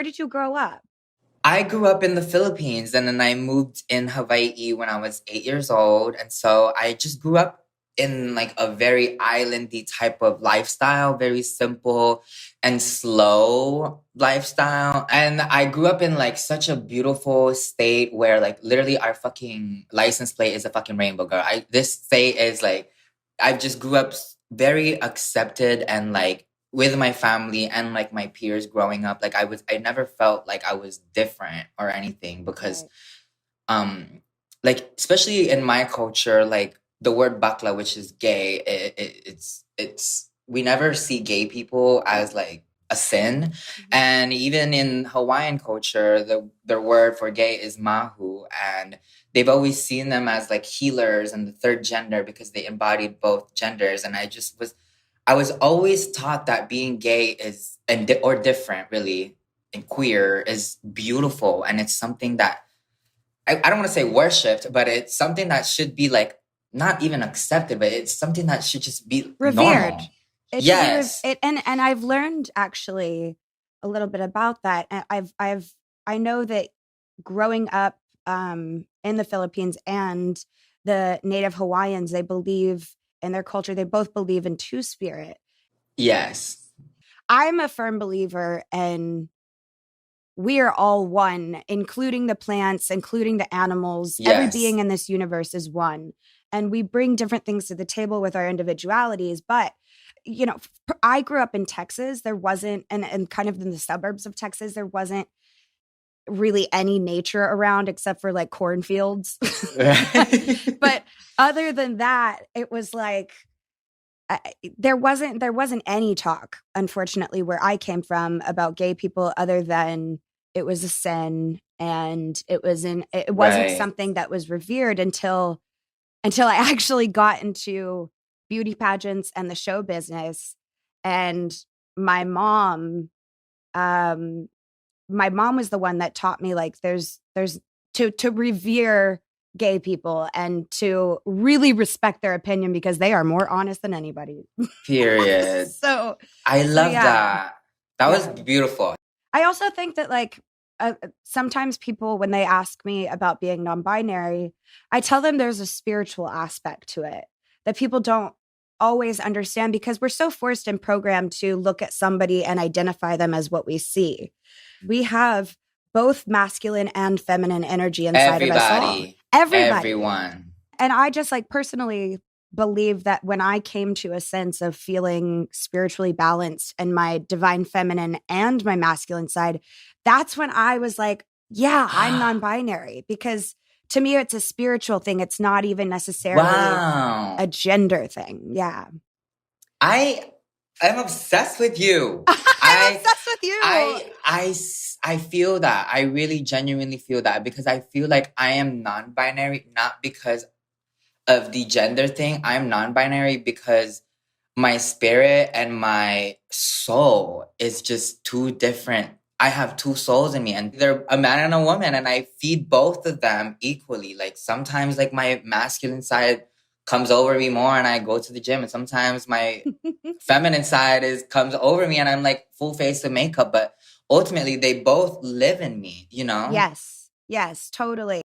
did you grow up? I grew up in the Philippines and then I moved in Hawaii when I was 8 years old. And so I just grew up in like a very islandy type of lifestyle, very simple and slow lifestyle. And I grew up in like such a beautiful state where like literally our fucking license plate is a fucking rainbow, girl. This state is like, I just grew up very accepted and like with my family and like my peers growing up, like I never felt like I was different or anything because Right. um like especially in my culture, like the word bakla, which is gay, it's we never see gay people as like a sin. Mhm. And even in Hawaiian culture, the word for gay is mahu, and they've always seen them as like healers and the third gender because they embodied both genders. And I was always taught that being gay is or different really and queer is beautiful, and it's something that I don't want to say worshipped, but it's something that should be like not even accepted, but it's something that should just be Revered. normal. It should be Yes. and I've learned actually a little bit about that. And I know that growing up in the Philippines and the native Hawaiians, they believe in their culture, they both believe in two spirit. Yes. I'm a firm believer in we are all one, including the plants, including the animals. Every Yes. being in this universe is one. And we bring different things to the table with our individualities. But, you know, I grew up in Texas. There wasn't, and kind of in the suburbs of Texas, there wasn't really any nature around except for like cornfields. But other than that, it was like, there wasn't any talk, unfortunately, where I came from about gay people other than it was a sin, and it wasn't Right. something that was revered until I actually got into beauty pageants and the show business. And my mom um my mom was the one that taught me like there's to revere gay people and to really respect their opinion because they are more honest than anybody. Period. so I so love yeah, that. That was yeah. beautiful. I also think that like sometimes people when they ask me about being non-binary, I tell them there's a spiritual aspect to it that people don't always understand because we're so forced and programmed to look at somebody and identify them as what we see. We have both masculine and feminine energy inside of us all. Everybody, Everybody. everyone. And I just like personally believe that when I came to a sense of feeling spiritually balanced and my divine feminine and my masculine side, that's when I was like, yeah, I'm non binary because to me, it's a spiritual thing. It's not even necessarily a Wow. gender thing. Yeah. I am obsessed with you. I'm I obsessed with you. I feel that. I really genuinely feel that because I feel like I am non-binary not because of the gender thing. I'm non-binary because my spirit and my soul is just two different. I have two souls in me and they're a man and a woman, and I feed both of them equally. Like sometimes like my masculine side comes over me more and I go to the gym, and sometimes my feminine side is comes over me and I'm like full face of makeup, but ultimately they both live in me, you know? Yes. Yes, totally.